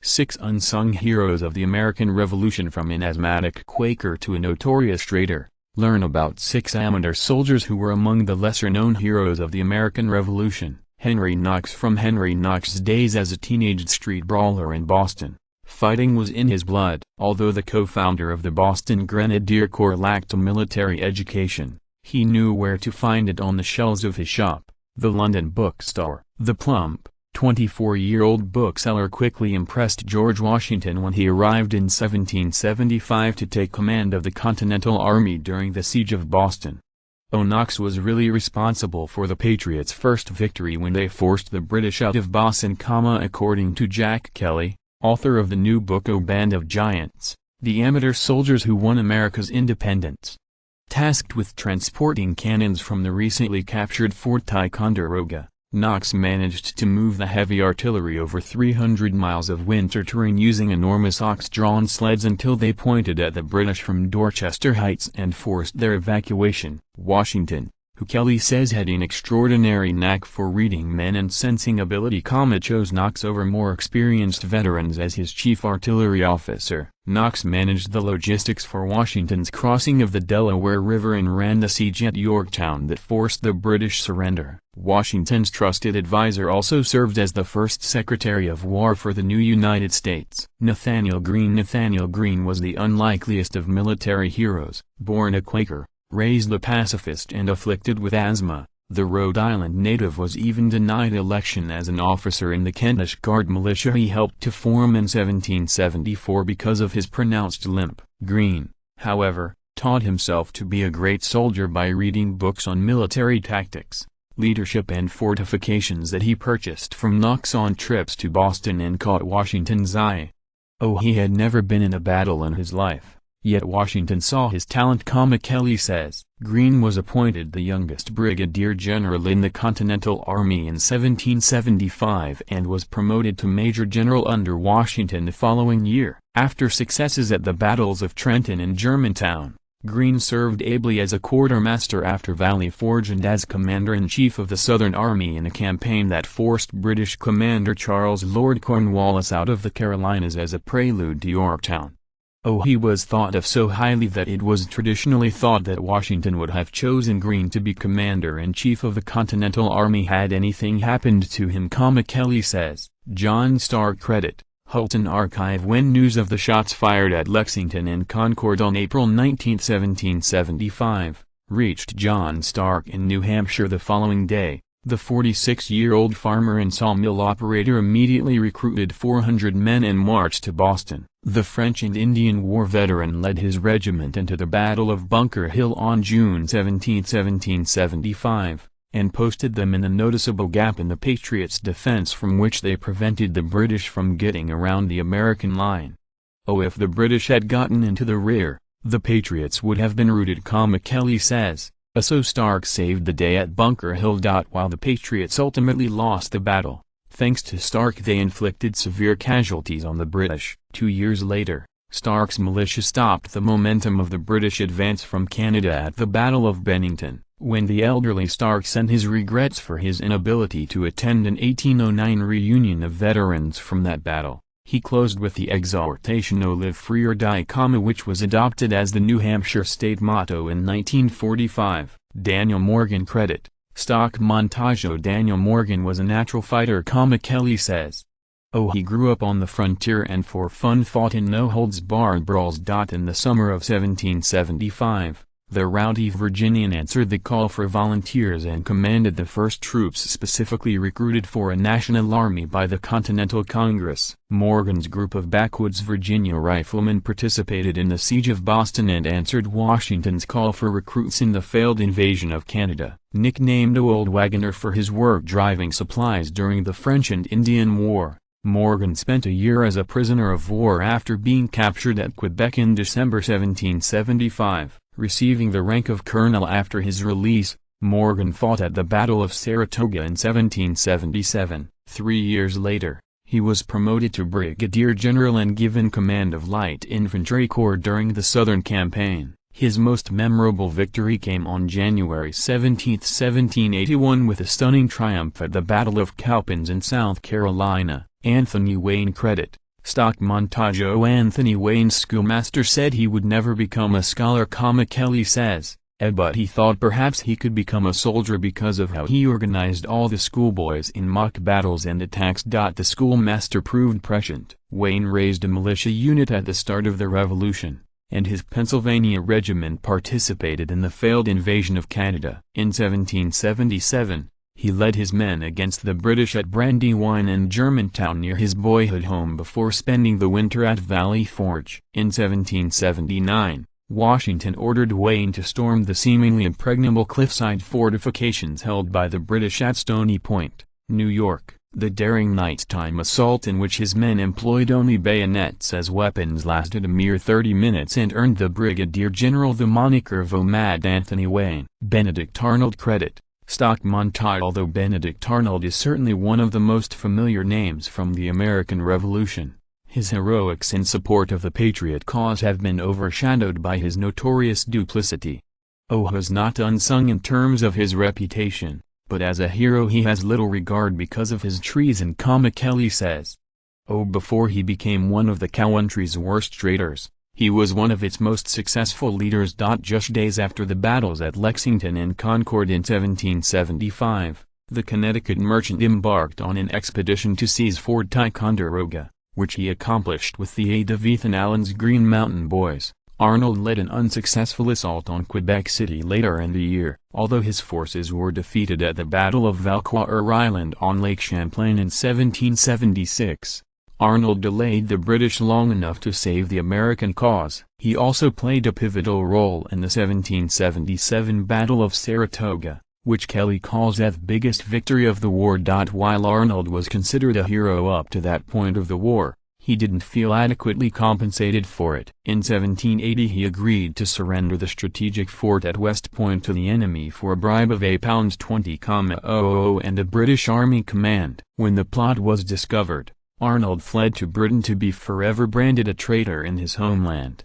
6 Unsung Heroes of the American Revolution. From an asthmatic Quaker to a notorious traitor, learn about 6 amateur soldiers who were among the lesser-known heroes of the American Revolution. Henry Knox. From Henry Knox's days as a teenage street brawler in Boston, fighting was in his blood. Although the co-founder of the Boston Grenadier Corps lacked a military education, he knew where to find it on the shelves of his shop, the London bookstore. The plump, 24-year-old bookseller quickly impressed George Washington when he arrived in 1775 to take command of the Continental Army during the Siege of Boston. Knox was really responsible for the Patriots' first victory when they forced the British out of Boston. According to Jack Kelly, author of the new book O Band of Giants, the amateur soldiers who won America's independence. Tasked with transporting cannons from the recently captured Fort Ticonderoga, Knox managed to move the heavy artillery over 300 miles of winter terrain using enormous ox-drawn sleds until they pointed at the British from Dorchester Heights and forced their evacuation. Washington, who Kelly says had an extraordinary knack for reading men and sensing ability, chose Knox over more experienced veterans as his chief artillery officer. Knox managed the logistics for Washington's crossing of the Delaware River and ran the siege at Yorktown that forced the British surrender. Washington's trusted advisor also served as the first Secretary of War for the new United States. Nathaniel Green. Nathaniel Green was the unlikeliest of military heroes. Born a Quaker, raised a pacifist and afflicted with asthma, the Rhode Island native was even denied election as an officer in the Kentish Guard militia he helped to form in 1774 because of his pronounced limp. Green, however, taught himself to be a great soldier by reading books on military tactics, leadership and fortifications that he purchased from Knox on trips to Boston and caught Washington's eye. He had never been in a battle in his life. Yet Washington saw his talent. Kelly says, Green was appointed the youngest brigadier general in the Continental Army in 1775 and was promoted to major general under Washington the following year. After successes at the battles of Trenton and Germantown, Green served ably as a quartermaster after Valley Forge and as commander-in-chief of the Southern Army in a campaign that forced British Commander Charles Lord Cornwallis out of the Carolinas as a prelude to Yorktown. He was thought of so highly that it was traditionally thought that Washington would have chosen Green to be commander-in-chief of the Continental Army had anything happened to him. Kelly says, Jon Stark credit, Hulton Archive. When news of the shots fired at Lexington and Concord on April 19, 1775, reached Jon Stark in New Hampshire the following day, the 46-year-old farmer and sawmill operator immediately recruited 400 men and marched to Boston. The French and Indian War veteran led his regiment into the Battle of Bunker Hill on June 17, 1775, and posted them in a noticeable gap in the Patriots' defense from which they prevented the British from getting around the American line. If the British had gotten into the rear, the Patriots would have been routed. Kelly says, so Stark saved the day at Bunker Hill. While the Patriots ultimately lost the battle, thanks to Stark they inflicted severe casualties on the British. 2 years later, Stark's militia stopped the momentum of the British advance from Canada at the Battle of Bennington. When the elderly Stark sent his regrets for his inability to attend an 1809 reunion of veterans from that battle, he closed with the exhortation "O live free or die," which was adopted as the New Hampshire state motto in 1945. Daniel Morgan credit, stock montage. Daniel Morgan was a natural fighter. Kelly says, he grew up on the frontier and for fun fought in no-holds-barred brawls. In the summer of 1775, the rowdy Virginian answered the call for volunteers and commanded the first troops specifically recruited for a national army by the Continental Congress. Morgan's group of backwoods Virginia riflemen participated in the Siege of Boston and answered Washington's call for recruits in the failed invasion of Canada. Nicknamed Old Wagoner for his work driving supplies during the French and Indian War, Morgan spent a year as a prisoner of war after being captured at Quebec in December 1775. Receiving the rank of colonel after his release, Morgan fought at the Battle of Saratoga in 1777. 3 years later, he was promoted to brigadier general and given command of Light Infantry Corps during the Southern Campaign. His most memorable victory came on January 17, 1781 with a stunning triumph at the Battle of Cowpens in South Carolina. Anthony Wayne credit, Stock montage. Anthony Wayne's schoolmaster said he would never become a scholar, Kelly says, but he thought perhaps he could become a soldier because of how he organized all the schoolboys in mock battles and attacks. The schoolmaster proved prescient. Wayne raised a militia unit at the start of the Revolution, and his Pennsylvania regiment participated in the failed invasion of Canada. In 1777, he led his men against the British at Brandywine and Germantown near his boyhood home before spending the winter at Valley Forge. In 1779, Washington ordered Wayne to storm the seemingly impregnable cliffside fortifications held by the British at Stony Point, New York. The daring nighttime assault, in which his men employed only bayonets as weapons, lasted a mere 30 minutes and earned the brigadier general the moniker of Mad Anthony Wayne. Benedict Arnold credit. Stock montage. Although Benedict Arnold is certainly one of the most familiar names from the American Revolution, his heroics in support of the patriot cause have been overshadowed by his notorious duplicity. He's not unsung in terms of his reputation, but as a hero he has little regard because of his treason, Kelly says. Before he became one of the country's worst traitors, he was one of its most successful leaders. Just days after the battles at Lexington and Concord in 1775, the Connecticut merchant embarked on an expedition to seize Fort Ticonderoga, which he accomplished with the aid of Ethan Allen's Green Mountain Boys. Arnold led an unsuccessful assault on Quebec City later in the year. Although his forces were defeated at the Battle of Valcour Island on Lake Champlain in 1776, Arnold delayed the British long enough to save the American cause. He also played a pivotal role in the 1777 Battle of Saratoga, which Kelly calls the biggest victory of the war. While Arnold was considered a hero up to that point of the war, he didn't feel adequately compensated for it. In 1780 he agreed to surrender the strategic fort at West Point to the enemy for a bribe of £20,000 and a British Army command. When the plot was discovered, Arnold fled to Britain to be forever branded a traitor in his homeland.